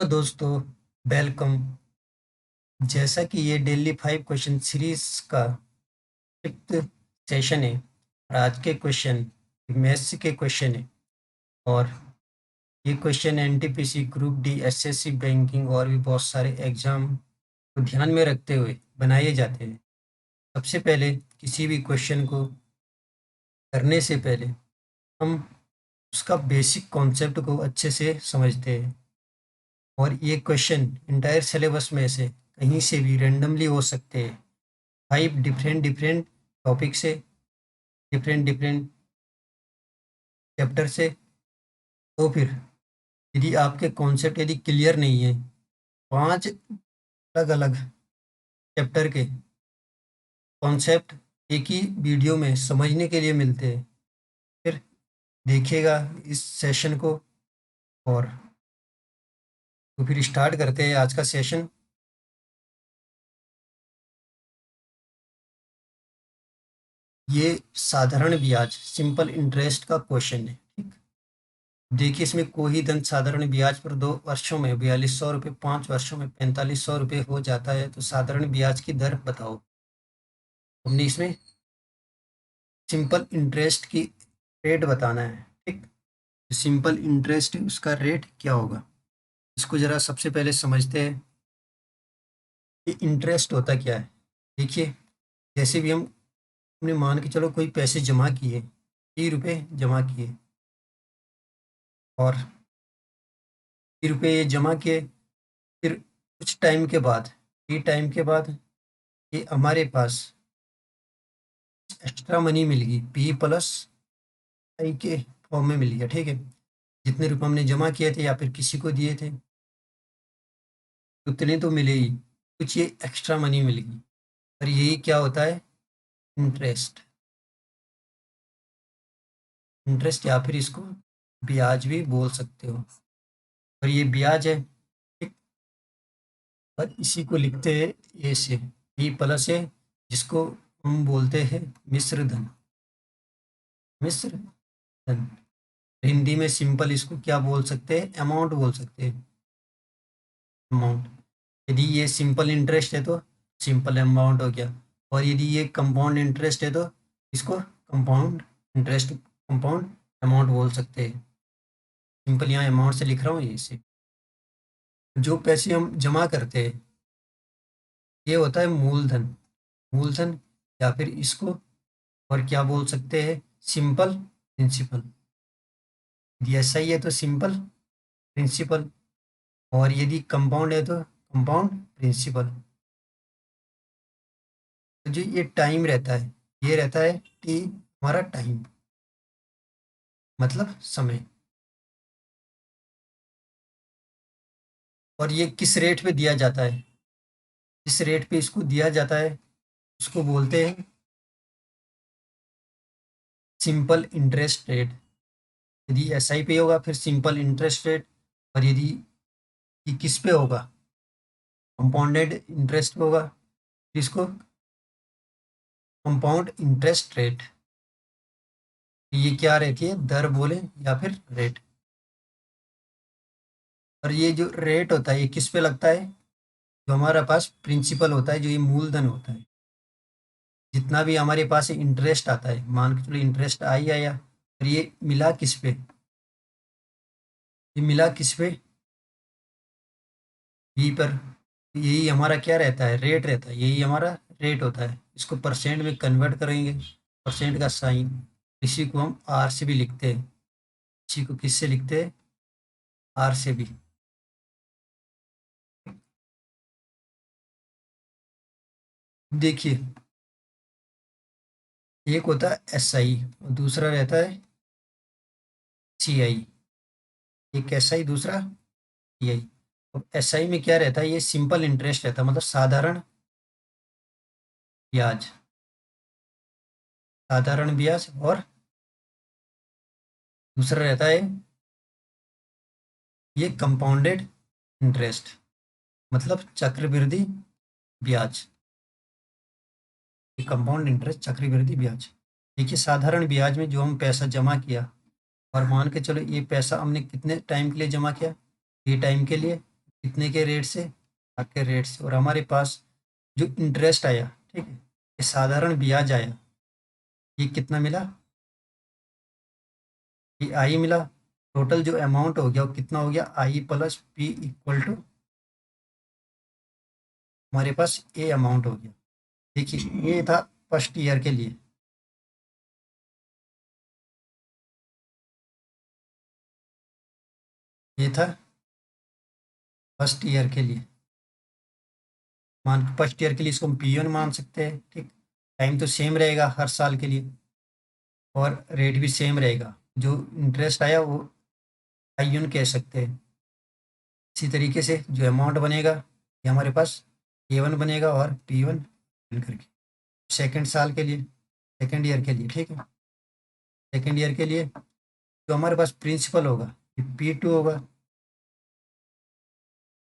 तो दोस्तों, वेलकम। जैसा कि ये डेली 5 क्वेश्चन सीरीज का 5th सेशन है और आज के क्वेश्चन मैथ्स के क्वेश्चन है। और ये question NTPC, group D, SSC, banking और भी बहुत सारे एग्जाम को ध्यान में रखते हुए बनाए जाते हैं। सबसे पहले किसी भी क्वेश्चन को करने से पहले हम उसका बेसिक कॉन्सेप्ट को अच्छे से समझते हैं। और ये क्वेश्चन इंटायर सिलेबस में से कहीं से भी रेंडमली हो सकते हैं। 5 डिफरेंट डिफरेंट टॉपिक से, डिफरेंट डिफरेंट चैप्टर से। तो फिर यदि आपके कॉन्सेप्ट यदि क्लियर नहीं है, 5 अलग अलग चैप्टर के कॉन्सेप्ट एक ही वीडियो में समझने के लिए मिलते हैं। फिर देखिएगा इस सेशन को। और तो फिर स्टार्ट करते हैं आज का सेशन। ये साधारण ब्याज सिंपल इंटरेस्ट का क्वेश्चन है। ठीक, देखिए इसमें कोई धन साधारण ब्याज पर 2 वर्षों में 4200 रुपये, 5 वर्षों में 4500 रुपये हो जाता है, तो साधारण ब्याज की दर बताओ। हमने इसमें सिंपल इंटरेस्ट की रेट बताना है। ठीक, सिंपल इंटरेस्ट उसका रेट क्या होगा, इसको जरा सबसे पहले समझते हैं। ये इंटरेस्ट होता क्या है। देखिए, जैसे भी हम अपने मान के चलो कोई पैसे जमा किए, 30 रुपये जमा किए, और 30 रुपये ये जमा किए। फिर कुछ टाइम के बाद, ये टाइम के बाद ये हमारे पास एक्स्ट्रा मनी मिल गई, पी प्लस आई के फॉर्म में मिल गया। ठीक है, जितने रुपए हमने जमा किए थे या फिर किसी को दिए थे उतने तो मिले ही, कुछ ये एक्स्ट्रा मनी मिल गई। और यही क्या होता है, इंटरेस्ट। इंटरेस्ट या फिर इसको ब्याज भी बोल सकते हो। और ये ब्याज है। ठीक, और इसी को लिखते हैं ए से, पी प्लस है, जिसको हम बोलते हैं मिश्र धन। मिश्र धन हिंदी में सिंपल इसको क्या बोल सकते हैं, अमाउंट बोल सकते हैं, अमाउंट। यदि ये सिंपल इंटरेस्ट है तो सिंपल अमाउंट हो गया। और यदि ये कंपाउंड इंटरेस्ट है तो इसको कंपाउंड इंटरेस्ट, कंपाउंड अमाउंट बोल सकते हैं। सिंपल यहाँ अमाउंट से लिख रहा हूँ ये इसे। जो पैसे हम जमा करते हैं ये होता है मूलधन। मूलधन या फिर इसको और क्या बोल सकते हैं, सिंपल प्रिंसिपल। यदि ऐसा ही है तो सिंपल प्रिंसिपल, और यदि कंपाउंड है तो कंपाउंड प्रिंसिपल। तो जो ये टाइम रहता है, ये रहता है टी, हमारा टाइम मतलब समय। और ये किस रेट पे दिया जाता है, जिस रेट पे इसको दिया जाता है उसको बोलते हैं सिंपल इंटरेस्ट रेट। यदि एसआई पे होगा फिर सिंपल इंटरेस्ट रेट। और यदि ये किस पे होगा, कंपाउंडेड इंटरेस्ट पे होगा, फिर इसको कंपाउंड इंटरेस्ट रेट। ये क्या रहती है, दर बोले या फिर रेट। और ये जो रेट होता है ये किस पे लगता है, जो हमारे पास प्रिंसिपल होता है, जो ये मूलधन होता है, जितना भी हमारे पास इंटरेस्ट आता है, मान के चलो इंटरेस्ट आई आया, और ये मिला किस पे, ये मिला किस पे, यही पर। यही हमारा क्या रहता है, रेट रहता है, यही हमारा रेट होता है। इसको परसेंट में कन्वर्ट करेंगे, परसेंट का साइन। इसी को हम आर से भी लिखते हैं, इसी को किससे लिखते हैं, आर से भी। देखिए, एक होता है एस आई और दूसरा रहता है सी आई। एक एस आई, दूसरा सी आई। अब एस आई में क्या रहता है, ये सिंपल इंटरेस्ट रहता है, मतलब साधारण ब्याज। साधारण ब्याज। और दूसरा रहता है ये कंपाउंडेड इंटरेस्ट, मतलब चक्रवृद्धि ब्याज। ये कंपाउंड इंटरेस्ट, चक्रवृद्धि ब्याज। देखिए, साधारण ब्याज में जो हम पैसा जमा किया, और मान के चलो ये पैसा हमने कितने टाइम के लिए जमा किया, ये टाइम के लिए, कितने के रेट से, आर के रेट से। और हमारे पास जो इंटरेस्ट आया, ठीक है, ये साधारण ब्याज आया, ये कितना मिला, ये आई मिला। टोटल जो अमाउंट हो गया वो कितना हो गया, आई प्लस पी इक्वल टू हमारे पास ए अमाउंट हो गया। देखिए ये था फर्स्ट ईयर के लिए, ये था फर्स्ट ईयर के लिए। मान फर्स्ट ईयर के लिए इसको हम पी वन मान सकते हैं, ठीक। टाइम तो सेम रहेगा हर साल के लिए, और रेट भी सेम रहेगा। जो इंटरेस्ट आया वो आई वन कह सकते हैं। इसी तरीके से जो अमाउंट बनेगा ये हमारे पास ए वन बनेगा और पी वन करके सेकेंड साल के लिए, सेकेंड ईयर के लिए, ठीक है। सेकेंड ईयर के लिए जो हमारे पास प्रिंसिपल होगा ये पी टू होगा,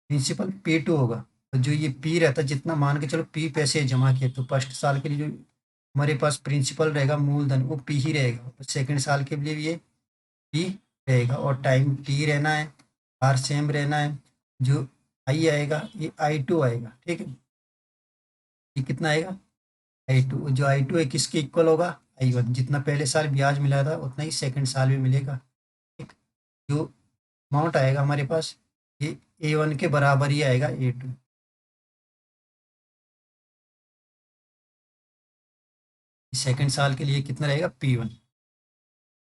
प्रिंसिपल पी टू होगा। तो जो ये पी रहता है, जितना मान के चलो पी पैसे जमा किए, तो फर्स्ट साल के लिए जो हमारे पास प्रिंसिपल रहेगा मूलधन वो पी ही रहेगा, और सेकेंड साल के लिए भी ये पी रहेगा। और टाइम टी रहना है, आर सेम रहना है। जो आई आएगा ये आई टू आएगा, ठीक है। ये कितना आएगा, आई टू। जो आई टू है किसके इक्वल होगा, आई वन। जितना पहले साल ब्याज मिला था उतना ही सेकेंड साल में मिलेगा, ठीक। जो अमाउंट आएगा हमारे पास ये ए वन के बराबर ही आएगा, ए टू। सेकेंड साल के लिए कितना रहेगा, पी वन,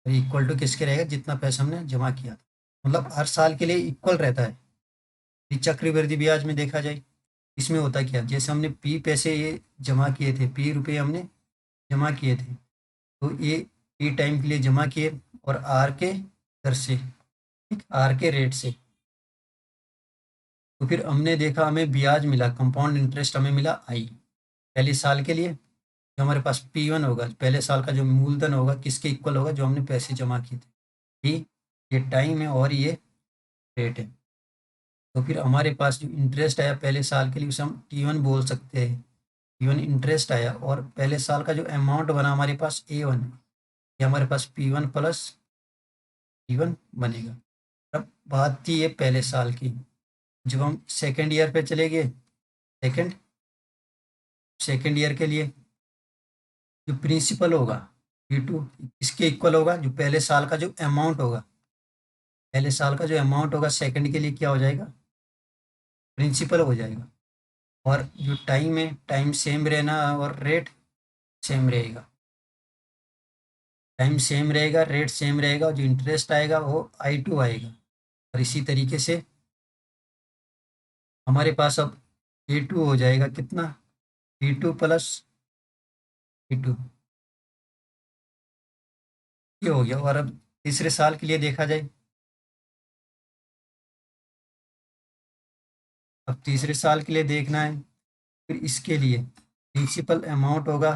और इक्वल टू किसके रहेगा, जितना पैसा हमने जमा किया था। मतलब हर साल के लिए इक्वल रहता है। ये चक्रवृद्धि ब्याज में देखा जाए, इसमें होता क्या, जैसे हमने पी पैसे ये जमा किए थे, पी रुपए हमने जमा किए थे, तो ये पी टाइम के लिए जमा किए, और आर के दर से, ठीक, आर के रेट से। तो फिर हमने देखा हमें ब्याज मिला, कंपाउंड इंटरेस्ट हमें मिला आई, पहले साल के लिए। जो हमारे पास पी वन होगा, पहले साल का जो मूलधन होगा किसके इक्वल होगा, जो हमने पैसे जमा किए थे, टी, ये टाइम है और ये रेट है। तो फिर हमारे पास जो इंटरेस्ट आया पहले साल के लिए उसे हम टी वन बोल सकते हैं। टी वन इंटरेस्ट आया, और पहले साल का जो अमाउंट बना हमारे पास ए वन, ये हमारे पास P one plus T one बनेगा। अब बात थी ये पहले साल की। जब हम सेकेंड ईयर पे चले गए, सेकेंड सेकेंड ईयर के लिए जो प्रिंसिपल होगा पी टू इसके इक्वल होगा, जो पहले साल का जो अमाउंट होगा, पहले साल का जो अमाउंट होगा सेकंड के लिए क्या हो जाएगा, प्रिंसिपल हो जाएगा। और जो टाइम है, टाइम सेम रहना और रेट सेम रहेगा। टाइम सेम रहेगा, रेट सेम रहेगा, और जो इंटरेस्ट आएगा वो आई टू आएगा। और इसी तरीके से हमारे पास अब ए टू हो जाएगा कितना, ए टू प्लस ए टू, ये हो गया। और अब तीसरे साल के लिए देखा जाए, अब तीसरे साल के लिए देखना है। फिर इसके लिए प्रिंसिपल अमाउंट होगा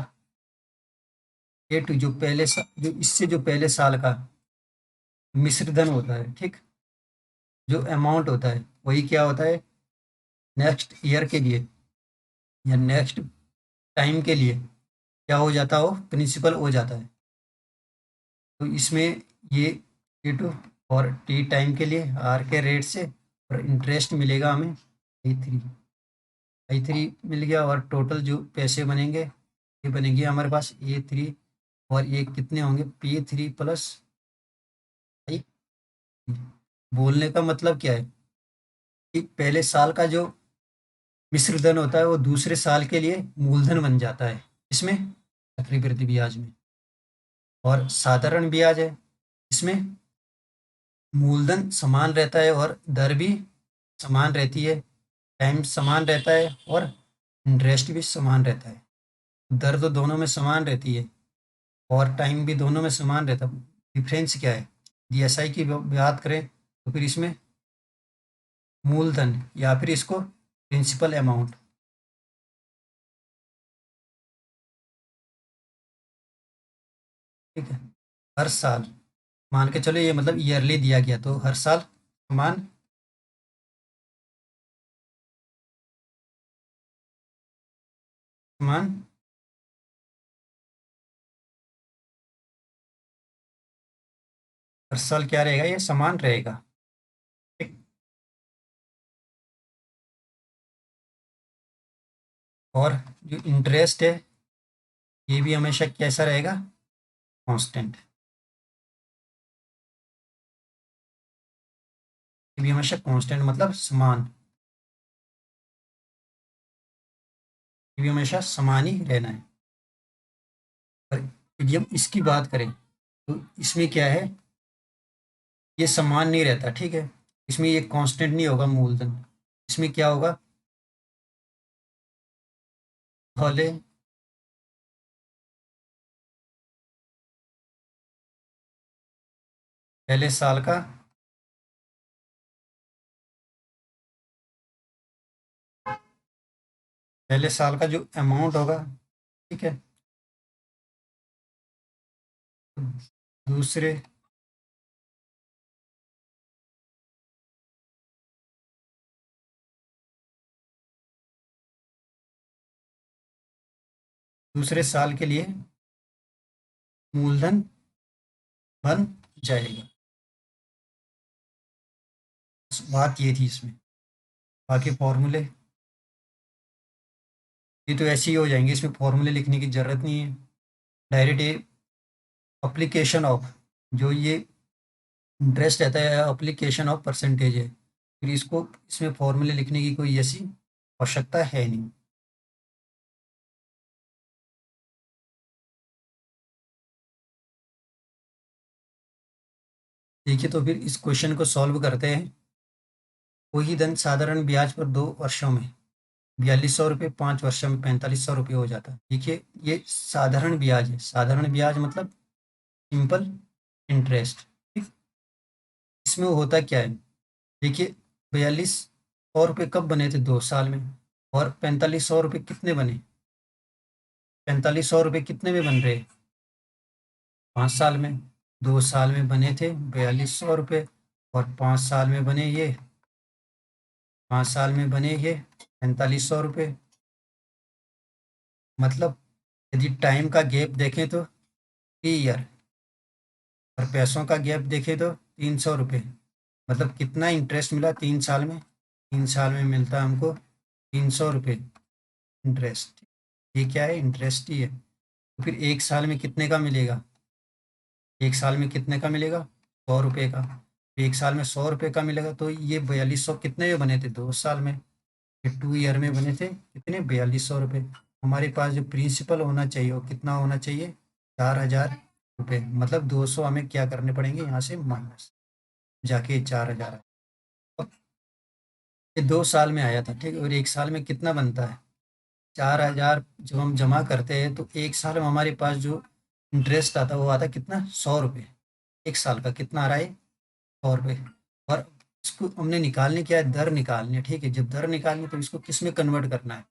ए टू, जो जो इससे जो पहले साल का मिश्रधन होता है, ठीक। जो अमाउंट होता है वही क्या होता है, नेक्स्ट ईयर के लिए या नेक्स्ट टाइम के लिए क्या हो जाता हो, प्रिंसिपल हो जाता है। तो इसमें ये टी टू और टी टाइम के लिए आर के रेट से, और इंटरेस्ट मिलेगा हमें आई थ्री, आई थ्री मिल गया। और टोटल जो पैसे बनेंगे ये बनेंगे हमारे पास ए थ्री, और ये कितने होंगे, पी थ्री प्लस आई। बोलने का मतलब क्या है कि पहले साल का जो मिश्रधन होता है वो दूसरे साल के लिए मूलधन बन जाता है, इसमें चक्रवृद्धि ब्याज में। और साधारण ब्याज है, इसमें मूलधन समान रहता है और दर भी समान रहती है, टाइम समान रहता है और इंटरेस्ट भी समान रहता है। दर तो दोनों में समान रहती है और टाइम भी दोनों में समान रहता है। डिफरेंस क्या है, यदि एसआई की बात करें तो फिर इसमें मूलधन या फिर इसको प्रिंसिपल अमाउंट, ठीक है, हर साल मान के चलो, ये मतलब ईयरली दिया गया तो हर साल समान, समान, हर साल क्या रहेगा, ये समान रहेगा, ठीक। और जो इंटरेस्ट है ये भी हमेशा कैसा रहेगा, कांस्टेंट। ये भी हमेशा कांस्टेंट मतलब समान, ये भी हमेशा समान ही रहना है। और यदि हम इसकी बात करें तो इसमें क्या है, ये समान नहीं रहता, ठीक है। इसमें ये कांस्टेंट नहीं होगा मूलधन, इसमें क्या होगा, पहले पहले साल का पहले साल का जो अमाउंट होगा, ठीक है, दूसरे दूसरे साल के लिए मूलधन बन जाएगा। बात ये थी इसमें, बाकी फॉर्मूले ये तो ऐसे ही हो जाएंगे, इसमें फॉर्मूले लिखने की जरूरत नहीं है। डायरेक्ट ये अप्लीकेशन ऑफ, जो ये इंटरेस्ट रहता है अप्लीकेशन ऑफ परसेंटेज है, फिर इसको इसमें फॉर्मूले लिखने की कोई ऐसी आवश्यकता है नहीं। देखिए तो फिर इस क्वेश्चन को सॉल्व करते हैं। कोई धन साधारण ब्याज पर 2 वर्षों में 4200 रुपये, 5 वर्षों में 4500 रुपये हो जाता है। देखिए ये साधारण ब्याज है, साधारण ब्याज मतलब सिंपल इंटरेस्ट, ठीक। इसमें होता क्या है, देखिए 4200 रुपये कब बने थे, 2 साल में। और 4500 रुपये कितने बने, 4500 रुपये कितने में बन रहे, 5 साल में। 2 साल में बने थे 4200 रुपये, और 5 साल में बने ये, 5 साल में बने ये 4500 रुपये। मतलब यदि टाइम का गैप देखें तो 3 ईयर, और पैसों का गैप देखें तो 300 रुपये। मतलब कितना इंटरेस्ट मिला 3 साल में, 3 साल में मिलता है हमको 300 रुपये इंटरेस्ट। ये क्या है, इंटरेस्ट ही है। तो फिर 1 साल में कितने का मिलेगा, 1 साल में कितने का मिलेगा, 100 रुपये का। 1 साल में 100 रुपये का मिलेगा, तो ये 4200 कितने में बने थे, 2 साल में। ये 2 ईयर में बने थे कितने, 4200 रुपये। हमारे पास जो प्रिंसिपल होना चाहिए वो कितना होना चाहिए, 4000 रुपये। मतलब 200 हमें क्या करने पड़ेंगे यहाँ से माइनस, जाके 4000। ये 2 साल में आया था, ठीक है। और 1 साल में कितना बनता है, 4000। जब हम जमा करते हैं तो 1 साल में हमारे पास जो इंटरेस्ट आता है वो आता है कितना, 100 रुपये। 1 साल का कितना आ रहा है, 100 रुपये। और इसको हमने निकालने क्या है, दर निकालनी है, ठीक है। जब दर निकालनी है तो इसको किस में कन्वर्ट करना है,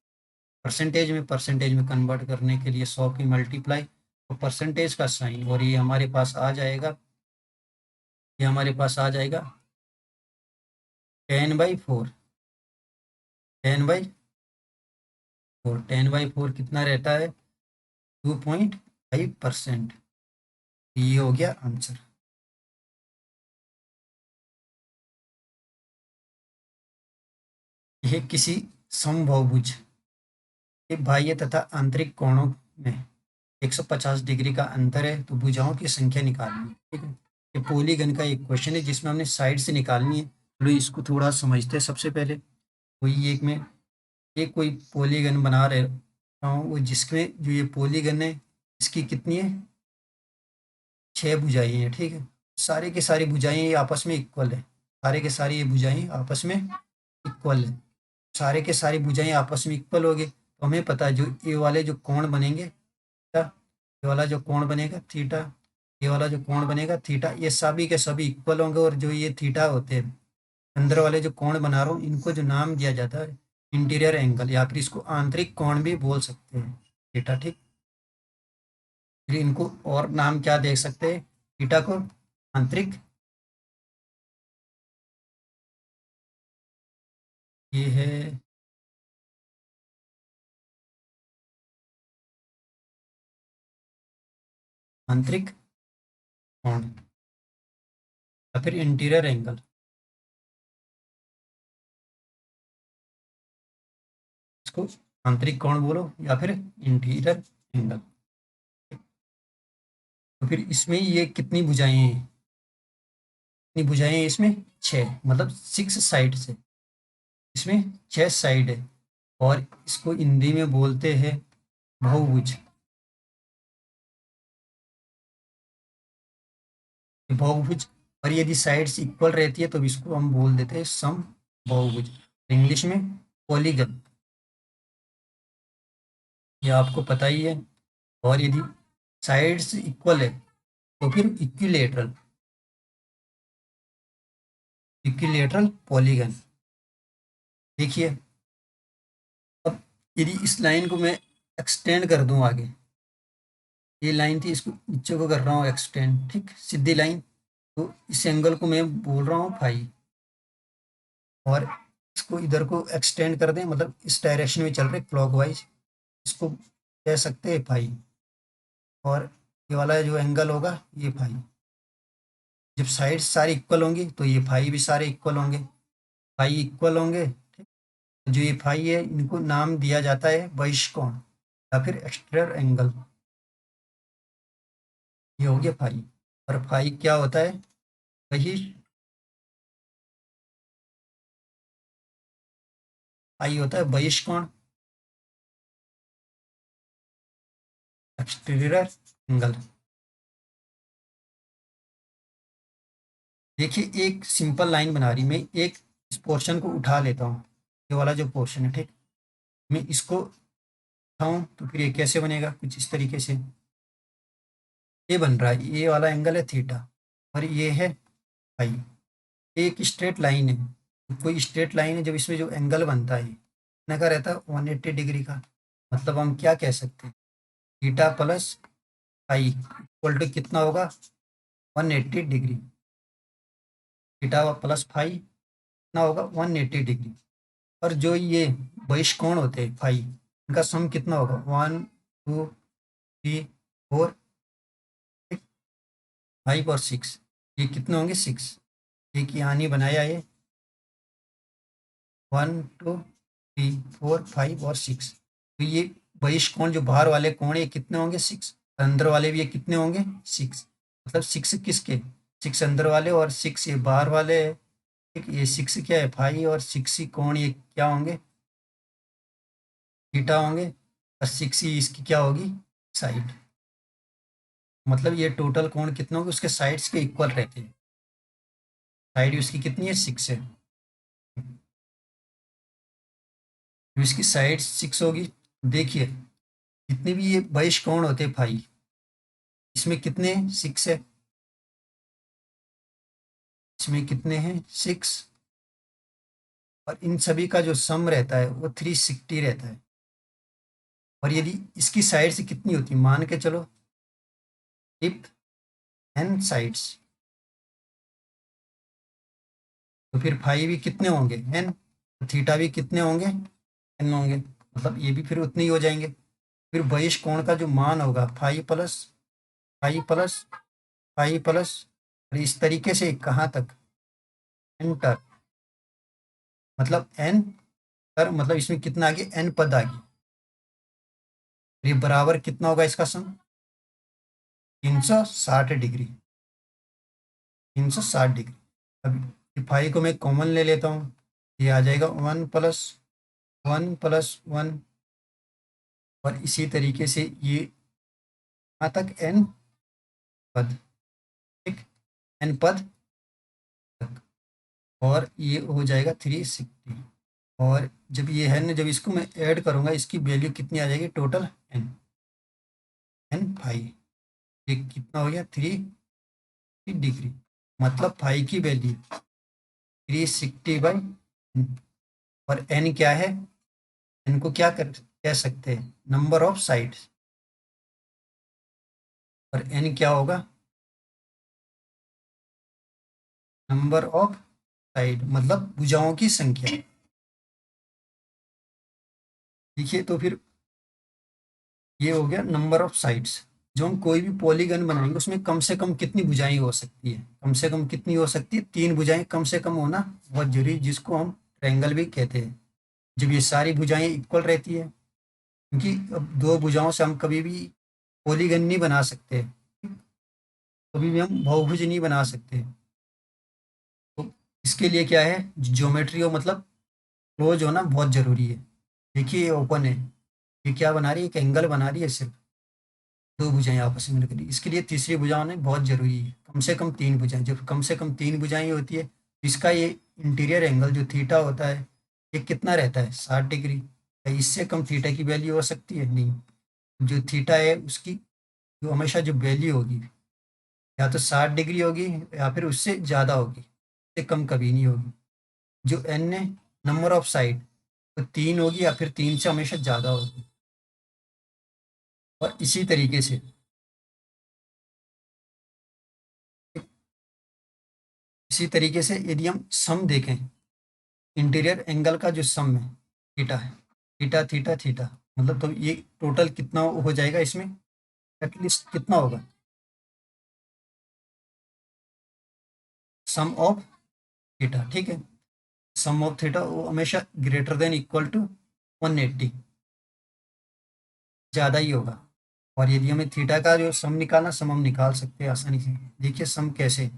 परसेंटेज में। परसेंटेज में कन्वर्ट करने के लिए 100 की मल्टीप्लाई और परसेंटेज का साइन, और ये हमारे पास आ जाएगा, ये हमारे पास आ जाएगा 10/4। 10/4, 10/4 कितना रहता है, 2.5%। ये हो गया आंसर। यह किसी समबाहुभुज के बाह्य तथा आंतरिक कोणों में 150 डिग्री का अंतर है, तो भुजाओं की संख्या निकालनी है, ठीक है। ये पॉलीगन का एक क्वेश्चन है जिसमें हमने साइड से निकालनी है। चलो इसको थोड़ा समझते हैं। सबसे पहले कोई एक में एक कोई पॉलीगन बना रहे हूँ, वो जिसमें जो ये पॉलीगन है इसकी कितनी है, 6 भुजाएं हैं, ठीक है। सारे के सारी भुजाएं ये आपस में इक्वल है, सारे के सारी ये भुजाएं आपस में इक्वल है। सारे के सारी भुजाएं आपस में इक्वल हो गए तो हमें पता है जो ये वाले जो कोण बनेंगे थीटा, ये वाला जो कोण बनेगा थीटा, ये वाला जो कोण बनेगा थीटा, ये सभी के सभी इक्वल होंगे। और जो ये थीटा होते हैं, अंदर वाले जो कोण बना रहा हूँ इनको जो नाम दिया जाता है इंटीरियर एंगल, या फिर इसको आंतरिक कोण भी बोल सकते हैं, थीटा, ठीक। फिर इनको और नाम क्या दे सकते हैं, थीटा को आंतरिक, ये है आंतरिक कोण, या फिर इंटीरियर एंगल। इसको आंतरिक कोण बोलो या फिर इंटीरियर एंगल। तो फिर इसमें ये कितनी भुजाएं हैं? कितनी भुजाएं हैं इसमें? 6, मतलब 6 साइड से। इसमें 6 साइड है और इसको हिंदी में बोलते हैं बहुभुज। बहुभुज। और यदि साइड्स इक्वल रहती है तो इसको हम बोल देते हैं सम बहुभुज, इंग्लिश में पॉलीगन। ये आपको पता ही है। और यदि साइड्स इक्वल है तो फिर इक्विलेटरल, इक्विलेटरल पॉलीगन। देखिए, अब यदि इस लाइन को मैं एक्सटेंड कर दूं आगे, ये लाइन थी, इसको नीचे को कर रहा हूँ एक्सटेंड, ठीक, सीधी लाइन। तो इस एंगल को मैं बोल रहा हूँ फाई, और इसको इधर को एक्सटेंड कर दें, मतलब इस डायरेक्शन में चल रहे क्लॉकवाइज, इसको कह सकते हैं फाई। और ये वाला जो एंगल होगा ये फाई। जब साइड सारी इक्वल होंगी तो ये फाई भी सारे इक्वल होंगे, फाई इक्वल होंगे। ठीक। जो ये फाई है इनको नाम दिया जाता है बहिष्कोण या फिर एक्सटीरियर एंगल। ये हो गया फाई। और फाई क्या होता है? बहिष फाई होता है बहिष्कोण, एक्सटीरियर एंगल। देखिए, एक सिंपल लाइन बना रही, मैं एक इस पोर्शन को उठा लेता हूँ, ये वाला जो पोर्शन है, ठीक, मैं इसको उठाऊं तो फिर ये कैसे बनेगा? कुछ इस तरीके से ये बन रहा है, ये वाला एंगल है थीटा और ये है फाई। एक स्ट्रेट लाइन है, कोई स्ट्रेट लाइन है, जब इसमें जो एंगल बनता है कितना का रहता है? 180 डिग्री का। मतलब हम क्या कह सकते हैं? Theta plus phi equal to कितना होगा? 180 डिग्री। थीटा प्लस फाई कितना होगा? 180 डिग्री। और जो ये बहिष्कोण होते हैं फाई, इनका सम कितना होगा? 1 2 3 4 5 और 6। ये कितने होंगे? 6। एक यहाँ नहीं बनाया ये, 1 2 3 4 5 और 6। तो ये बहिष्कोण जो बाहर वाले कोण ये कितने होंगे? 6। अंदर वाले भी ये कितने होंगे? 6। मतलब 6 किसके? 6 अंदर वाले और 6 ये बाहर वाले है। ठीक, ये 6 क्या है? फाई, और 6 ही कोण ये क्या होंगे? थीटा होंगे। और 6 ही इसकी क्या होगी? साइड। मतलब ये टोटल कोण कितने होंगे? उसके साइड्स के इक्वल रहते हैं। साइड उसकी कितनी है? 6 है। तो इसकी साइड 6 होगी। देखिए, जितने भी ये बहिष्कोण होते हैं फाई, इसमें कितने? 6 है। इसमें कितने हैं? 6। और इन सभी का जो सम रहता है वो 360 रहता है। और यदि इसकी साइड से कितनी होती है, मान के चलो इफ एन साइड्स, तो फिर फाई भी कितने होंगे? एन। थीटा भी कितने होंगे? एन होंगे। मतलब ये भी फिर उतने ही हो जाएंगे। फिर बहिष कोण का जो मान होगा phi plus phi plus phi plus, और इस तरीके से कहाँ तक? एन तक। मतलब एन पर, मतलब इसमें कितना आ गया? एन पद आ गई। ये बराबर कितना होगा इसका सम? 360 डिग्री। 360 डिग्री। अब फाई को मैं कॉमन ले लेता हूँ, ये आ जाएगा 1 + 1 + 1। और इसी तरीके से ये यहाँ तक एन पद, ठीक, एन पद तक। और ये हो जाएगा 360। और जब ये है ना, जब इसको मैं ऐड करूँगा, इसकी वैल्यू कितनी आ जाएगी टोटल? N, N phi. ये कितना हो गया? 360 डिग्री। मतलब फाई की वैल्यू 360/, और एन क्या है? एन को क्या कह सकते हैं? Number of sides. और एन क्या होगा? नंबर ऑफ साइड, मतलब भुजाओं की संख्या। देखिए, तो फिर ये हो गया नंबर ऑफ साइड्स। जो हम कोई भी पॉलीगन बनाएंगे उसमें कम से कम कितनी भुजाएं हो सकती है? कम से कम कितनी हो सकती है? 3 भुजाएं कम से कम होना बहुत जरूरी, जिसको हम ट्रायंगल भी कहते हैं। जब ये सारी भुजाएं इक्वल रहती है क्योंकि अब दो भुजाओं से हम कभी भी पॉलीगन नहीं बना सकते, कभी भी हम बहुभुज नहीं बना सकते। तो इसके लिए क्या है, ज्योमेट्री हो मतलब क्लोज होना बहुत जरूरी है। देखिए ये ओपन है, ये क्या बना रही है, एक एंगल बना रही है सिर्फ, दो भुजाएं आपस में मिलकर। इसके लिए तीसरी भुजा होना बहुत जरूरी है, कम से कम तीन भुजाएं। जब कम से कम तीन भुजाएं होती है तो इसका ये इंटीरियर एंगल जो थीटा होता है, ये कितना रहता है, 60 डिग्री। क्या इससे कम थीटा की वैल्यू हो सकती है? नहीं। जो थीटा है उसकी जो हमेशा जो वैल्यू होगी, या तो 60 डिग्री होगी या फिर उससे ज़्यादा होगी, उससे कम कभी नहीं होगी। जो एन है, नंबर ऑफ साइड, तो तीन होगी या फिर तीन से हमेशा ज़्यादा होगी। और इसी तरीके से यदि हम सम देखें, इंटीरियर एंगल का जो सम है, थीटा है, थीटा थीटा थीटा, मतलब तो ये टोटल कितना हो जाएगा इसमें, एटलीस्ट कितना होगा, सम ऑफ थीटा। ठीक है, सम ऑफ थीटा वो हमेशा ग्रेटर देन इक्वल टू 180, ज़्यादा ही होगा। और यदि हमें थीटा का जो सम निकालना, सम हम निकाल सकते हैं आसानी से। देखिए सम कैसे,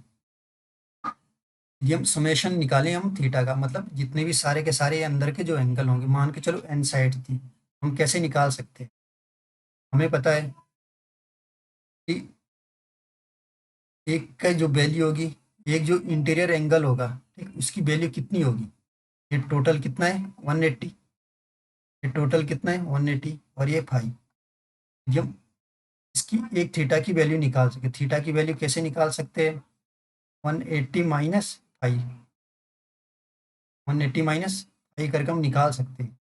यदि हम समेशन निकालें हम थीटा का, मतलब जितने भी सारे के सारे अंदर के जो एंगल होंगे, मान के चलो एन साइड थी, हम कैसे निकाल सकते हैं? हमें पता है कि एक का जो वैल्यू होगी, एक जो इंटीरियर एंगल होगा, ठीक, उसकी वैल्यू कितनी होगी, ये टोटल कितना है 180, ये टोटल कितना है 180, और ये फाइव। ये हम इसकी एक थीटा की वैल्यू निकाल सकते, थीटा की वैल्यू कैसे निकाल सकते हैं, 180 माइनस फाइव, 180 माइनस फाइव करके हम निकाल सकते हैं।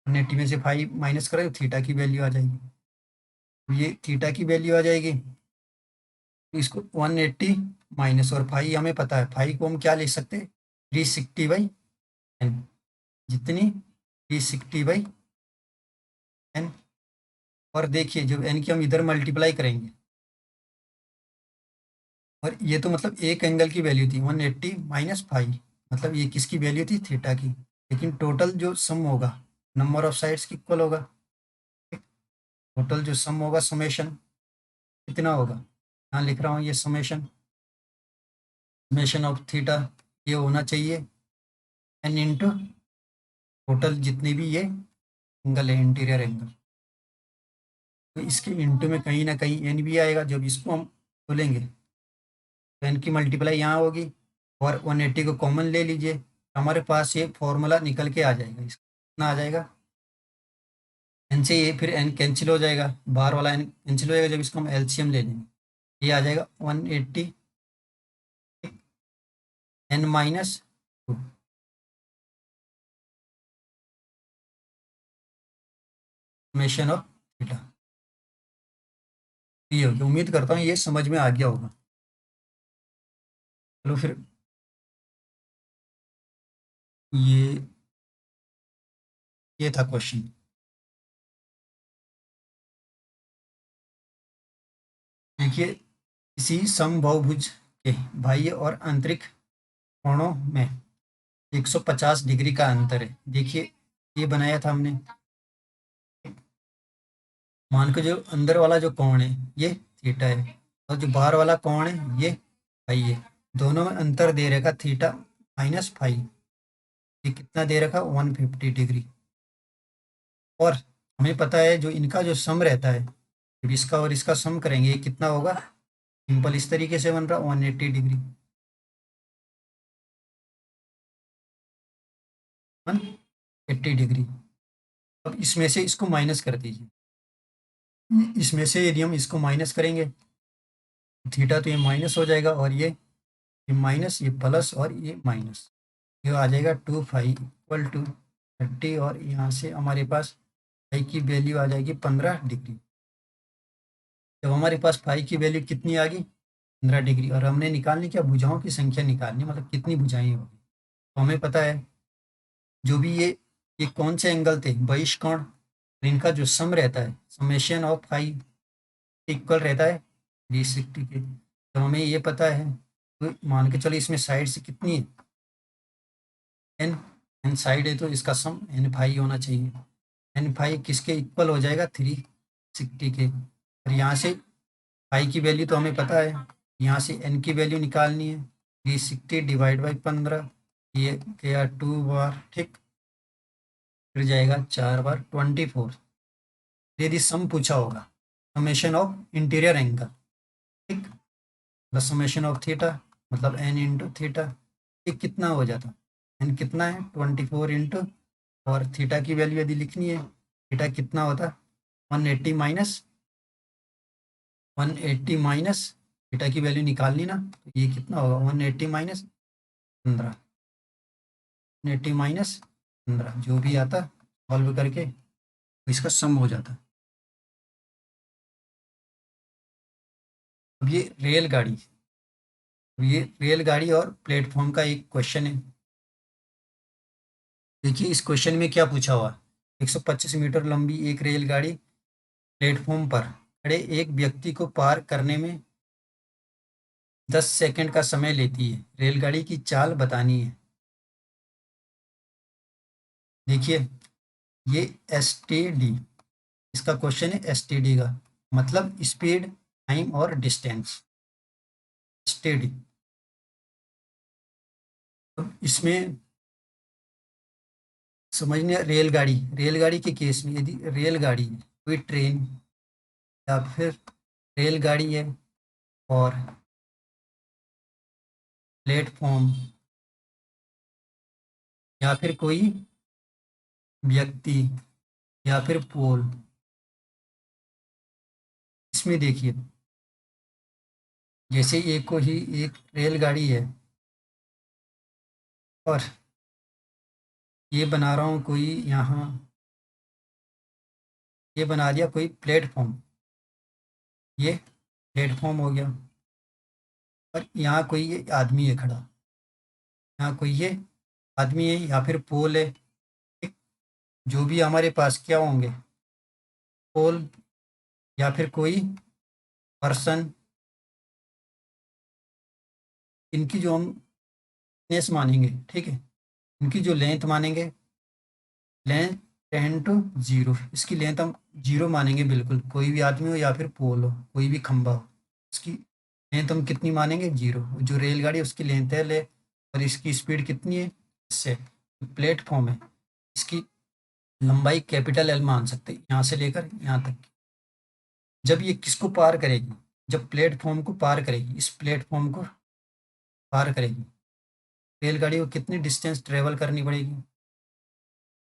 180 में से फाइव माइनस करें तो थीटा की वैल्यू आ जाएगी, तो ये थीटा की वैल्यू आ जाएगी। तो इसको 180 माइनस और फाइव, हमें पता है फाइव को हम क्या लिख सकते हैं, 360/n, जितनी 360/n। और देखिए जब n की हम इधर मल्टीप्लाई करेंगे, और ये तो मतलब एक एंगल की वैल्यू थी 180 माइनस फाइव, मतलब ये किसकी वैल्यू थी, थीटा की। लेकिन टोटल जो सम होगा, नंबर ऑफ साइड्स की इक्वल होगा। टोटल जो सम होगा, समेशन कितना होगा, यहाँ लिख रहा हूँ ये समेशन, समेशन ऑफ थीटा, ये होना चाहिए n इंटू टोटल जितने भी ये एंगल है, इंटीरियर एंगल। तो इसके इंटू में कहीं ना कहीं n भी आएगा, जब इसको हम खोलेंगे तो n की मल्टीप्लाई यहाँ होगी, और 180 को कॉमन ले लीजिए, हमारे पास ये फॉर्मूला निकल के आ जाएगा। इसका कितना आ जाएगा, n से ये फिर n कैंसिल हो जाएगा, बाहर वाला n कैंसिल हो जाएगा, जब इसको हम एलसीएम ले लेंगे, ये आ जाएगा 180 n-2। समेशन ऑफ थीटा, ये होगी। उम्मीद करता हूँ ये समझ में आ गया होगा। चलो फिर, ये ये था क्वेश्चन। देखिए, इसी समबाहुभुज के बाह्य और आंतरिक कोणों में 150 डिग्री का अंतर है। देखिए ये बनाया था हमने, मान के जो अंदर वाला जो कोण है ये थीटा है, और जो बाहर वाला कोण है ये फाई है। दोनों में अंतर दे रखा थीटा माइनस फाई, ये कितना दे रखा 150 डिग्री। और हमें पता है जो इनका जो सम रहता है, जब इसका और इसका सम करेंगे ये कितना होगा, सिंपल इस तरीके से बन रहा 180 डिग्री, 180 डिग्री। अब इसमें से इसको माइनस कर दीजिए, इसमें से यदि हम इसको माइनस करेंगे, थीटा तो ये माइनस हो जाएगा, और ये माइनस, ये प्लस, और ये माइनस, ये आ जाएगा 2 फाई इक्वल टू 30, और यहाँ से हमारे पास फाई की वैल्यू आ जाएगी 15 डिग्री। जब हमारे पास फाई की वैल्यू कितनी आ गई, 15 डिग्री, और हमने निकालनी क्या, भुजाओं की संख्या निकालनी, मतलब कितनी भुजाएं होगी। तो हमें पता है जो भी ये कौन से एंगल थे, बहिष्कोण, इनका जो सम रहता है, समेशन ऑफ फाई इक्वल रहता है 360 के। तो हमें ये पता है, तो मान के चलो इसमें साइड से कितनी है, एन, एन साइड है तो इसका सम एन फाई होना चाहिए। एन फाई किसके इक्वल हो जाएगा, 360 के। और यहाँ से फाई की वैल्यू तो हमें पता है, यहाँ से एन की वैल्यू निकालनी है, 360 डिवाइड बाई 15, ये गया 2 बार, ठीक, फिर जाएगा 4 बार 24। यदि सम पूछा होगा, समेशन ऑफ इंटीरियर एंगल, ठीक, प्लस समेशन ऑफ थीटा, मतलब एन इंटू थीटा, ये कितना हो जाता, एन कितना है 24 इंटू, और थीटा की वैल्यू यदि लिखनी है, थीटा कितना होता, 180 माइनस 180 माइनस थीटा की वैल्यू निकालनी ना, तो ये कितना होगा 180 माइनस 15, 180 माइनस 15 जो भी आता सॉल्व करके इसका सम हो जाता। अब ये रेलगाड़ी और प्लेटफॉर्म का एक क्वेश्चन है। देखिए इस क्वेश्चन में क्या पूछा हुआ, 125 मीटर लंबी एक रेलगाड़ी प्लेटफॉर्म पर खड़े एक व्यक्ति को पार करने में 10 सेकंड का समय लेती है, रेलगाड़ी की चाल बतानी है। देखिए ये एसटीडी, इसका क्वेश्चन है एसटीडी का, मतलब स्पीड, टाइम और डिस्टेंस, एसटीडी। इसमें समझने, रेलगाड़ी के केस में यदि रेलगाड़ी है, कोई ट्रेन या फिर रेलगाड़ी है और प्लेटफॉर्म या फिर कोई व्यक्ति या फिर पोल, इसमें देखिए जैसे एक को ही एक रेलगाड़ी है और ये बना रहा हूँ कोई यहाँ, ये बना दिया कोई प्लेटफॉर्म, ये प्लेटफॉर्म हो गया, और यहाँ कोई ये आदमी है खड़ा, यहाँ कोई ये आदमी है या फिर पोल है, ठीक? जो भी हमारे पास क्या होंगे, पोल या फिर कोई पर्सन, इनकी जो हम नेस मानेंगे, ठीक है, इनकी जो लेंथ मानेंगे, लेंथ 10 to 0, इसकी लेंथ हम 0 मानेंगे बिल्कुल, कोई भी आदमी हो या फिर पोल हो, कोई भी खंबा हो, इसकी लेंथ हम कितनी मानेंगे, 0। जो रेलगाड़ी है उसकी लेंथ है ले, और इसकी स्पीड कितनी है, इससे प्लेटफॉर्म है, इसकी लंबाई कैपिटल एल मान सकते हैं यहाँ से लेकर यहाँ तक। जब ये किसको पार करेगी, जब प्लेटफॉर्म को पार करेगी, इस प्लेटफॉर्म को पार करेगी, रेलगाड़ी को कितनी डिस्टेंस ट्रेवल करनी पड़ेगी,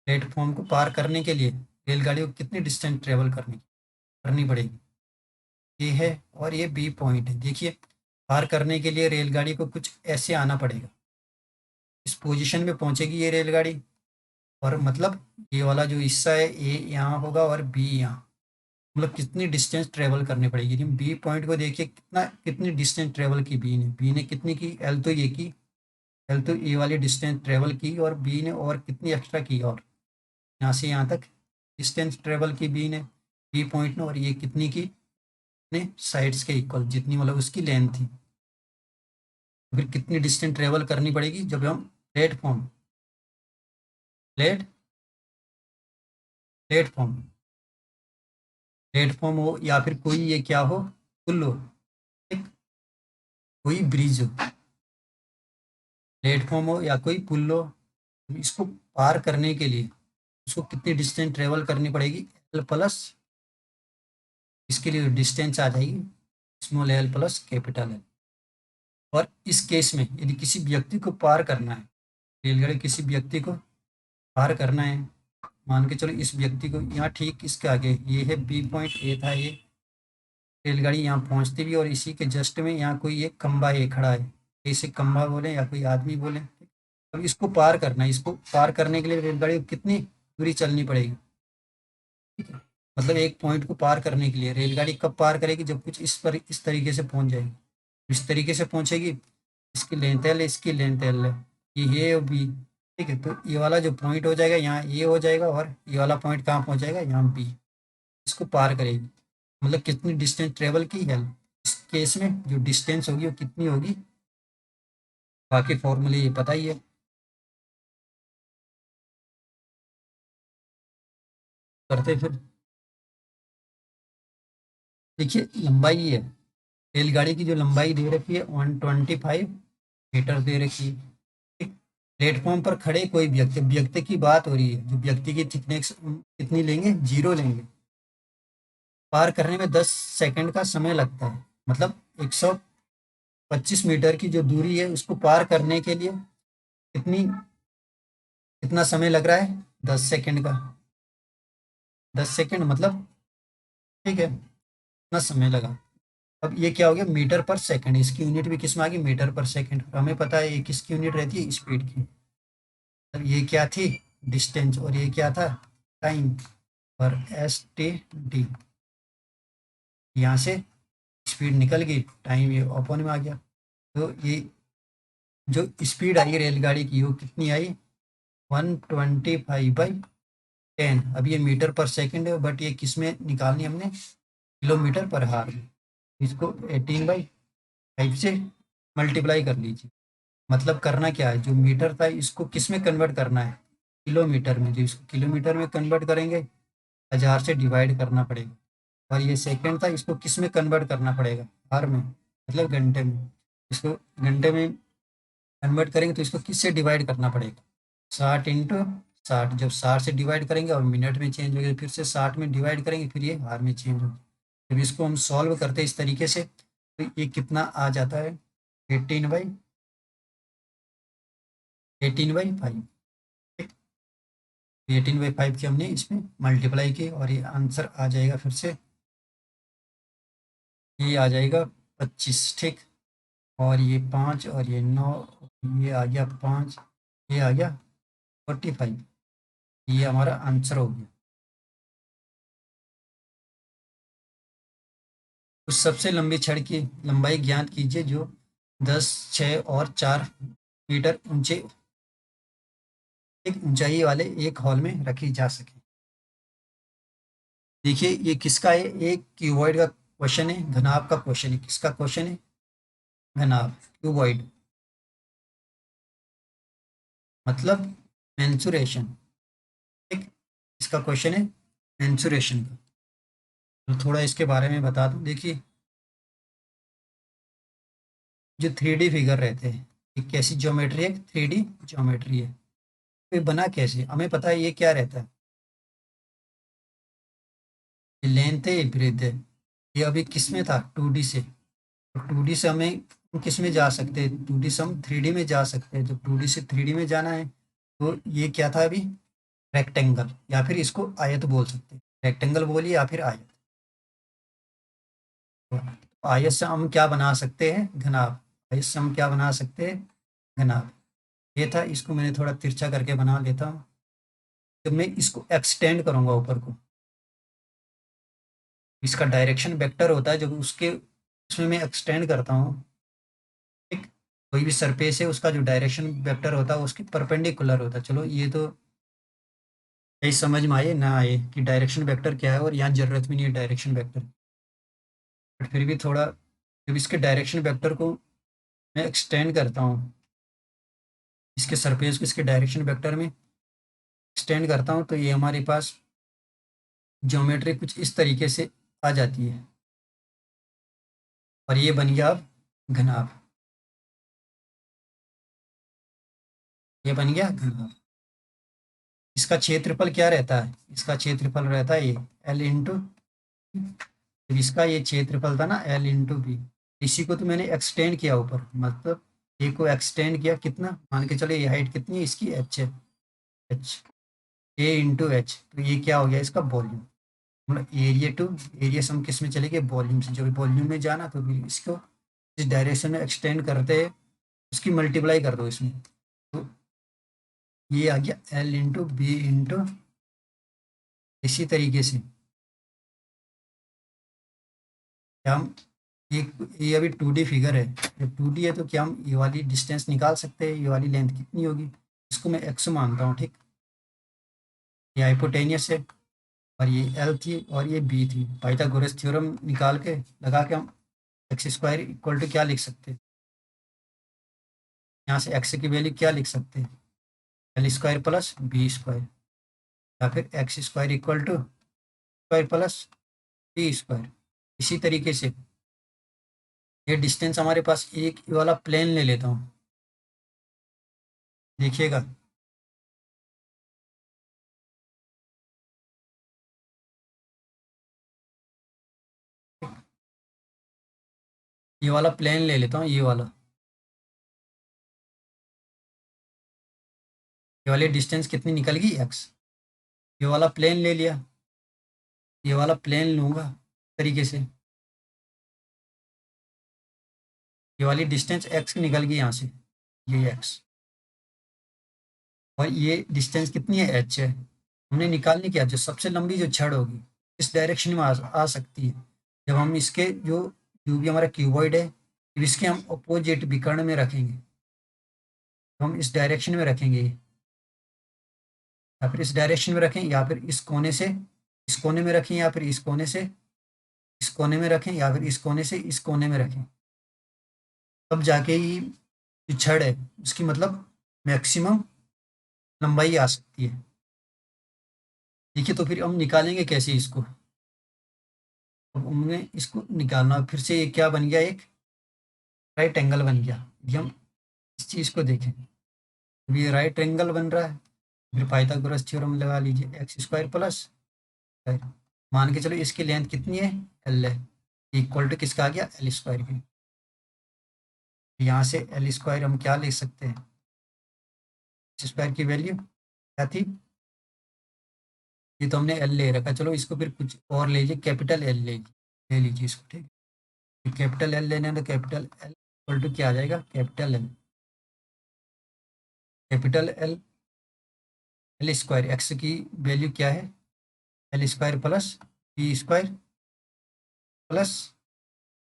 प्लेटफॉर्म को पार करने के लिए रेलगाड़ी को कितनी डिस्टेंस ट्रेवल करनी करनी पड़ेगी, ये है, और ये बी पॉइंट है। देखिए पार करने के लिए रेलगाड़ी को कुछ ऐसे आना पड़ेगा, इस पोजीशन में पहुंचेगी ये रेलगाड़ी, और मतलब ये वाला जो हिस्सा है ए यहाँ होगा और बी यहाँ, मतलब कितनी डिस्टेंस ट्रेवल करनी पड़ेगी। बी पॉइंट को देखिए कितना, कितनी डिस्टेंस ट्रेवल की बी ने कितनी की, एल तो ये की, एल तो ये वाली डिस्टेंस ट्रेवल की, और बी ने और कितनी एक्स्ट्रा की, और यहाँ से यहाँ तक डिस्टेंस ट्रेवल की बी ने, बी पॉइंट ने, और ये कितनी की, अपने साइड्स के इक्वल जितनी, मतलब उसकी लेंथ थी। फिर कितनी डिस्टेंस ट्रेवल करनी पड़ेगी, जब हम प्लेटफॉर्म प्लेट प्लेटफॉर्म प्लेटफॉर्म हो या फिर कोई ये क्या हो, पुल हो, एक कोई ब्रिज हो, प्लेटफॉर्म हो या कोई पुल हो, इसको पार करने के लिए उसको कितनी डिस्टेंस ट्रेवल करनी पड़ेगी, एल प्लस, इसके लिए डिस्टेंस आ जाएगी small L plus capital L. और इस केस में यदि किसी व्यक्ति को पार करना है, रेलगाड़ी किसी व्यक्ति को पार करना है, मान के चलो इस व्यक्ति को यहाँ, ठीक इसके आगे ये है बी पॉइंट, ए था ये, रेलगाड़ी यहाँ पहुँचती भी, और इसी के जस्ट में यहाँ कोई एक खंबा ये खड़ा है, इसे खंबा बोले या कोई आदमी बोले। अब इसको पार करना है, इसको पार करने के लिए रेलगाड़ी को कितनी दूरी चलनी पड़ेगी, ठीक है, मतलब एक पॉइंट को पार करने के लिए रेलगाड़ी कब पार करेगी, जब कुछ इस तरीके से पहुंच जाएगी, इस तरीके से पहुंचेगी, इसकी लेंथ एल है, इसकी लेंथ एल है, ये और बी, ठीक है, तो ये वाला जो पॉइंट हो जाएगा यहाँ ए हो जाएगा, और ये वाला पॉइंट कहाँ पहुंच जाएगा, यहाँ बी, इसको पार करेगी, मतलब कितनी डिस्टेंस ट्रेवल की है, इस केस में जो डिस्टेंस होगी वो कितनी होगी, बाकी फॉर्मूले ये पता ही है। करते फिर। देखिए लंबाई है, रेलगाड़ी की जो लंबाई दे रखी है 125 मीटर दे रखी है। एक प्लेटफॉर्म पर खड़े कोई व्यक्ति, व्यक्ति की बात हो रही है, जो व्यक्ति की थिकनेस कितनी लेंगे, 0 लेंगे। पार करने में 10 सेकंड का समय लगता है, मतलब 125 मीटर की जो दूरी है उसको पार करने के लिए कितनी कितना समय लग रहा है, 10 सेकंड का। 10 सेकंड मतलब, ठीक है, इतना समय लगा। अब ये क्या हो गया, मीटर पर सेकंड, इसकी यूनिट भी किस में आ गई, मीटर पर सेकंड। हमें पता है ये किसकी यूनिट रहती है, स्पीड की। अब ये क्या थी, डिस्टेंस, और ये क्या था, टाइम। और एस टी डी, यहाँ से स्पीड निकल गई, टाइम ये ओपन में आ गया। तो ये जो स्पीड आई रेलगाड़ी की वो कितनी आई, 125/10। अब ये मीटर पर सेकंड है, बट ये किस में निकालनी है हमने, किलोमीटर पर हार में। इसको 18/5 से मल्टीप्लाई कर लीजिए। मतलब करना क्या है, जो मीटर था इसको किस में कन्वर्ट करना है, किलोमीटर में। जो इसको किलोमीटर में कन्वर्ट करेंगे, 1000 से डिवाइड करना पड़ेगा। और ये सेकंड था, इसको किस में कन्वर्ट करना पड़ेगा, आवर में, मतलब घंटे में। इसको घंटे में कन्वर्ट करेंगे तो इसको किससे डिवाइड करना पड़ेगा, 60 × 60। जब 60 से डिवाइड करेंगे और मिनट में चेंज हो गया, फिर से 60 में डिवाइड करेंगे, फिर ये आवर में चेंज होगा। जब इसको हम सॉल्व करते हैं इस तरीके से, तो ये कितना आ जाता है, 18/5। 18/5 की हमने इसमें मल्टीप्लाई की, और ये आंसर आ जाएगा फिर से, ये आ जाएगा 25, ठीक। और ये 5 और ये 9, ये आ गया 5, ये आ गया 45। ये हमारा आंसर हो गया। उस सबसे लंबी छड़ की लंबाई ज्ञात कीजिए जो 10, 6 और 4 मीटर ऊंचे एक ऊंचाई वाले एक हॉल में रखी जा सके। देखिए ये किसका है, एक क्यूबॉइड का क्वेश्चन है, घनाभ का क्वेश्चन है। किसका क्वेश्चन है, घनाभ, क्यूबॉइड, मतलब मेंसुरेशन, ठीक। इसका क्वेश्चन है मेंसुरेशन का। तो थोड़ा इसके बारे में बता दूं। देखिए जो 3D फिगर रहते हैं, ये कैसी ज्योमेट्री है, 3D ज्योमेट्री है। तो ये बना कैसे, हमें पता है ये क्या रहता है, ये लेंथ है, ये ब्रेथ है। ये अभी किस में था, 2D से। तो 2D से हमें हम किस में जा सकते हैं, 2D से हम 3D में जा सकते हैं। जब 2D से 3D में जाना है, तो ये क्या था अभी, रेक्टेंगल, या फिर इसको आयत बोल सकते हैं। रेक्टेंगल बोलिए या फिर आयत। तो आयत से हम क्या बना सकते हैं, घनाभ। आयत से हम क्या बना सकते हैं, घनाभ। ये था, इसको मैंने थोड़ा तिरछा करके बना लेता हूँ। तो मैं इसको एक्सटेंड करूंगा ऊपर को, इसका डायरेक्शन वेक्टर होता है, जब उसके उसमें मैं एक्सटेंड करता हूँ, ठीक। कोई भी सरफेस है, उसका जो डायरेक्शन वेक्टर होता है उसके परपेंडिकुलर होता है। चलो ये तो यही समझ में आए ना आए कि डायरेक्शन वेक्टर क्या है, और यहाँ जरूरत भी नहीं है डायरेक्शन वेक्टर। बट फिर भी थोड़ा, जब इसके डायरेक्शन वेक्टर को मैं एक्सटेंड करता हूँ, इसके सरफेस को इसके डायरेक्शन वेक्टर में एक्सटेंड करता हूँ, तो ये हमारे पास ज्योमेट्री कुछ इस तरीके से आ जाती है। और ये बन गया अब घनाभ, ये बन गया घनाभ। इसका क्षेत्रफल क्या रहता है, इसका क्षेत्रफल रहता है ये L जब इसका ये क्षेत्रफल था ना L×B, इसी को तो मैंने एक्सटेंड किया ऊपर, मतलब ए को एक्सटेंड किया, कितना मान के चलो, ये हाइट कितनी है इसकी, H है, H, A×H। तो ये क्या हो गया, इसका वॉल्यूम, मतलब एरिया टू, एरिया से हम किस में चले गए, वॉल्यूम से। जो भी वॉल्यूम में जाना, तो फिर इसको इस डायरेक्शन में एक्सटेंड करते हैं, उसकी मल्टीप्लाई कर दो इसमें। तो ये आ गया L×B, इसी तरीके से क्या हम, ये अभी 2D फिगर है। जब 2D है तो क्या हम ये वाली डिस्टेंस निकाल सकते हैं, ये वाली लेंथ कितनी होगी। इसको मैं x मानता हूँ, ठीक। ये हाइपोटेनियस है, और ये L थी और ये B थी। पाइथागोरस थ्योरम निकाल के लगा के हम x² इक्वल टू क्या लिख सकते हैं, यहाँ से x की वैल्यू क्या लिख सकते हैं, L² + B², या फिर x² equal to square plus B square. इसी तरीके से ये डिस्टेंस हमारे पास एक ये वाला प्लेन ले लेता हूँ, देखिएगा। ये वाला प्लेन ले लेता हूँ, ये वाली डिस्टेंस कितनी निकल गई एक्स। ये वाला प्लेन ले लिया, ये वाला प्लेन लूँगा तरीके से, ये वाली डिस्टेंस एक्स निकल गई यहाँ से, ये एक्स, और ये डिस्टेंस कितनी है एच है। हमने निकालनी क्या, जो सबसे लंबी जो छड़ होगी इस डायरेक्शन में आ सकती है। जब हम इसके जो भी हमारा क्यूबॉइड है, जब इसके हम अपोजिट विकर्ण में रखेंगे, तो हम इस डायरेक्शन में रखेंगे, या फिर इस डायरेक्शन में रखें, या फिर इस कोने से इस कोने में रखें, या फिर इस कोने से इस कोने में रखें, या फिर इस कोने से इस कोने में रखें, तब जाके ही जो छड़ है उसकी मतलब मैक्सिमम लंबाई आ सकती है। ठीक है, तो फिर हम निकालेंगे कैसे इसको। अब हमें इसको निकालना, फिर से ये क्या बन गया, एक राइट एंगल बन गया। ये हम इस चीज़ को देखें, अब ये राइट एंगल बन रहा है। फिर पाइथागोरस थ्योरम लगा लीजिए, एक्स स्क्वायर प्लस स्क्वायर, मान के चलो इसकी लेंथ कितनी है, एल है, इक्वल टू किसका आ गया, एल स्क्वायर की। यहाँ से एल स्क्वायर हम क्या लिख सकते हैं, एक्स स्क्वायर की वैल्यू क्या थी, ये तो हमने एल ले रखा, चलो इसको फिर कुछ और ले लीजिए, कैपिटल एल ले लीजिए इसको, ठीक है। कैपिटल एल लेना है तो कैपिटल एल इक्वल टू क्या आ जाएगा, capital L L square, X की वैल्यू क्या है, L square plus B square plus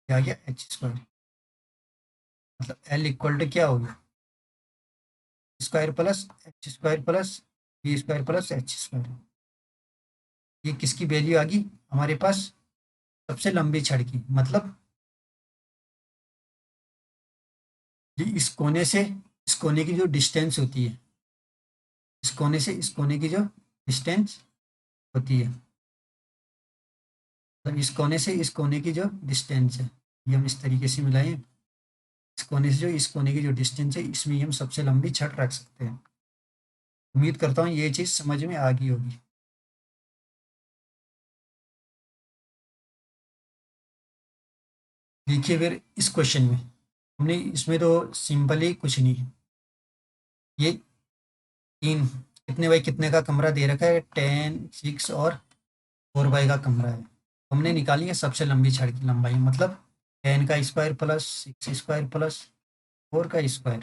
क्या आ गया, एच स्क्वायर। मतलब एल इक्वल टू क्या हो गया, square plus H square plus B square plus H square. ये किसकी वैल्यू आ गई हमारे पास, सबसे लंबी छड़ की। मतलब ये इस कोने से इस कोने की जो डिस्टेंस होती है, इस कोने से इस कोने की जो डिस्टेंस होती है, मतलब इस कोने से इस कोने की जो डिस्टेंस है, ये हम इस तरीके से मिलाएं, इस कोने से जो इस कोने की जो डिस्टेंस है, इसमें हम सबसे लंबी छड़ रख सकते हैं। उम्मीद करता हूँ ये चीज़ समझ में आ गई होगी। देखिए फिर इस क्वेश्चन में हमने इसमें तो सिंपली कुछ नहीं, ये तीन कितने बाई कितने का कमरा दे रखा है, 10, 6 और 4 बाई का कमरा है। हमने निकाली है सबसे लंबी छड़ की लंबाई, मतलब 10 का स्क्वायर प्लस 6 स्क्वायर प्लस 4 का स्क्वायर,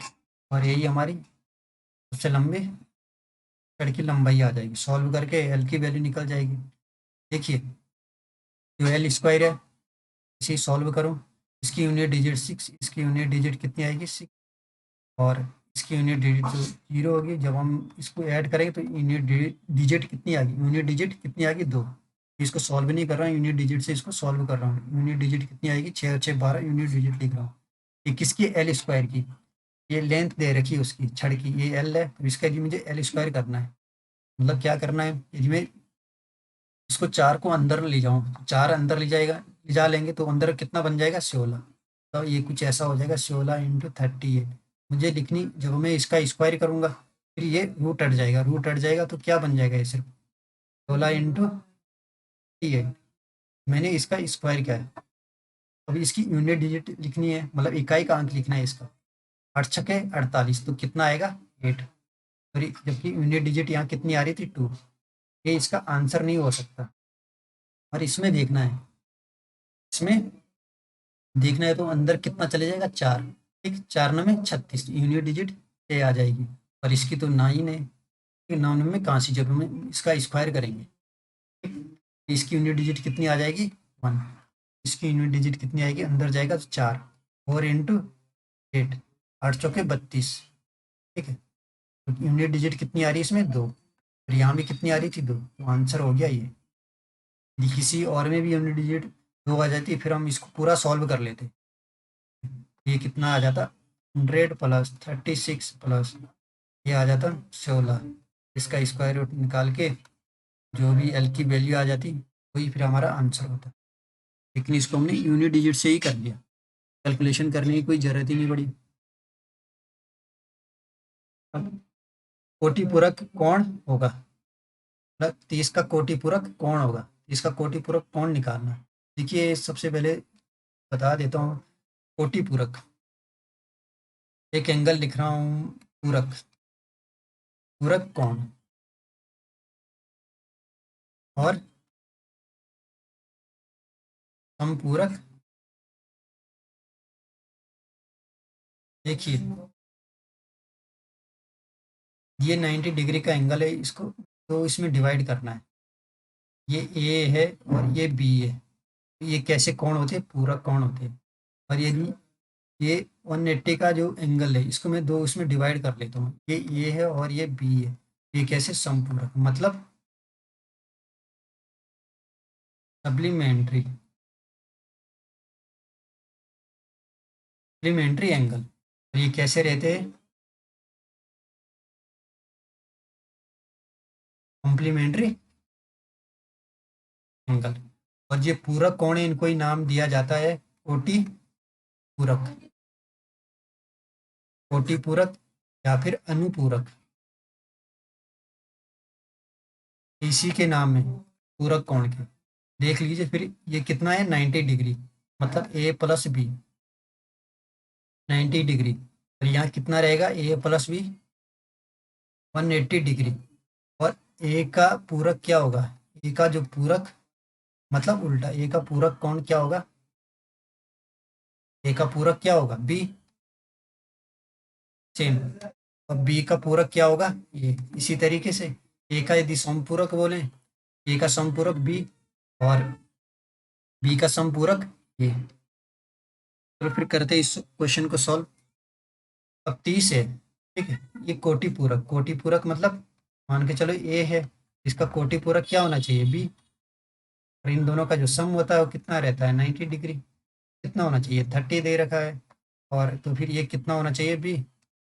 और यही हमारी सबसे लंबी छड़ की लंबाई आ जाएगी। सॉल्व करके एल की वैल्यू निकल जाएगी। देखिए जो एल स्क्वायर है इसे सॉल्व करो, इसकी यूनिट डिजिट 6, इसकी यूनिट डिजिट कितनी आएगी 6, और इसकी यूनिट डिजिट तो 0 होगी। जब हम इसको ऐड करेंगे तो यूनिट डिजिट कितनी आ गई, यूनिट डिजिट कितनी आ गई 2। इसको सॉल्व नहीं कर रहा हूँ, यूनिट डिजिट से इसको सॉल्व कर रहा हूँ। यूनिट डिजिट कितनी आएगी, 6 और 6 12 यूनिट डिजिट लिख रहा हूँ। ये किसकी, एल स्क्वायर की। ये लेंथ दे रखी है उसकी छड़ की, ये एल है, तो इसका भी मुझे एल स्क्वायर करना है। मतलब क्या करना है, यदि मैं इसको 4 को अंदर ले जाऊँ, 4 अंदर ले जा लेंगे तो अंदर कितना बन जाएगा, 16। तो ये कुछ ऐसा हो जाएगा, 16 × 38। मुझे लिखनी, जब मैं इसका स्क्वायर करूंगा फिर ये रूट हट जाएगा, रूट हट जाएगा तो क्या बन जाएगा, ये सिर्फ 16 × 38। मैंने इसका स्क्वायर किया है। अभी इसकी यूनिट डिजिट लिखनी है, मतलब इकाई का अंक लिखना है इसका। 8 × 6 = 48, तो कितना आएगा 8। सॉरी, जबकि यूनिट डिजिट यहाँ कितनी आ रही थी 2। ये इसका आंसर नहीं हो सकता। और इसमें देखना है, इसमें देखना है तो अंदर कितना चले जाएगा, 4। ठीक, 4×9 = 36, यूनिट डिजिट 6 आ जाएगी। और इसकी तो 9 है, 9 में कहाँ से, जब हम इसका स्क्वायर करेंगे, ठीक, इसकी यूनिट डिजिट कितनी आ जाएगी 1। इसकी यूनिट डिजिट कितनी आएगी, अंदर जाएगा तो 4, 4 × 8, 8 × 4 = 32। ठीक है, तो यूनिट डिजिट कितनी आ रही है इसमें 2, और यहाँ भी कितनी आ रही थी 2, तो आंसर हो गया ये। यदि किसी और में भी यूनिट डिजिट 2 आ जाती फिर हम इसको पूरा सॉल्व कर लेते। ये कितना आ जाता, 100 + 36 प्लस ये आ जाता 16। इसका स्क्वायर रूट निकाल के जो भी एल की वैल्यू आ जाती वही फिर हमारा आंसर होता है। लेकिन इसको हमने यूनिट डिजिट से ही कर दिया, कैलकुलेशन करने की कोई ज़रूरत ही नहीं पड़ी। अब कोटि पूरक कौन होगा, मतलब 30 का कोटि पूरक कौन होगा, 30 का कोटि पूरक कौन निकालना है। देखिए सबसे पहले बता देता हूँ, कोटि पूरक, एक एंगल लिख रहा हूँ पूरक, पूरक कौन, और समपूरक। देखिए ये 90 डिग्री का एंगल है, इसको तो इसमें डिवाइड करना है। ये ए है और ये बी है, ये कैसे कौन होते हैं, पूरक कौन होते हैं। और ये 180 का जो एंगल है, इसको मैं दो इसमें डिवाइड कर लेता हूँ, ये ए है और ये बी है, ये कैसे समपूरक, मतलब सप्लीमेंट्री, सप्लीमेंट्री एंगल। और ये कैसे रहते हैं, कॉम्प्लीमेंट्री एंगल। और ये पूरक कौन है, इनको ही नाम दिया जाता है कोटि पूरक, कोटि पूरक या फिर अनुपूरक, इसी के नाम है पूरक कोण के। देख लीजिए फिर ये कितना है, 90 डिग्री, मतलब ए प्लस बी 90 डिग्री, और यहाँ कितना रहेगा, ए प्लस बी 180 डिग्री। और ए का पूरक क्या होगा, ए का जो पूरक, मतलब उल्टा, ए का पूरक कौन क्या होगा, ए का पूरक क्या होगा, बी, सेम। और बी का पूरक क्या होगा, ये इसी तरीके से। ए का यदि समपूरक बोले, ए का समपूरक बी, और बी का समपूरक ये। तो फिर करते हैं इस क्वेश्चन को सॉल्व। अब 30 है, ठीक है, ये कोटि पूरक, कोटि पूरक मतलब मान के चलो ए है, इसका कोटि पूरक क्या होना चाहिए, बी। और इन दोनों का जो सम होता है वो कितना रहता है, 90 डिग्री। कितना होना चाहिए, 30 दे रखा है, और तो फिर ये कितना होना चाहिए, बी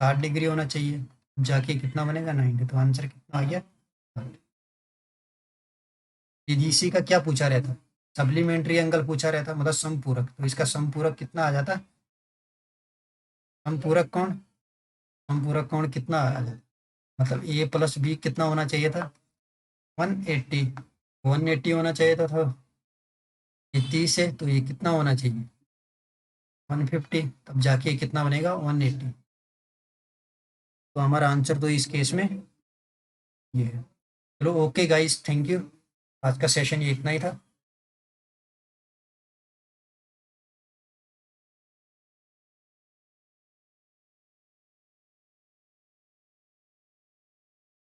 60 डिग्री होना चाहिए। जाके कितना बनेगा, 90, तो आंसर कितना आ गया। इसी का क्या पूछा रहता, सप्लीमेंट्री एंगल पूछा रहता, मतलब समपूरक, तो इसका समपूरक कितना आ जाता, समपूरक कौन, समपूरक कौन कितना आ जाता, मतलब ए प्लस बी कितना होना चाहिए था, 180, 180 होना चाहिए था। ये 30 है तो ये कितना होना चाहिए, 150, तब जाके कितना बनेगा, 180। तो हमारा आंसर तो इस केस में ये है। चलो ओके गाइस, थैंक यू, आज का सेशन ये इतना ही था।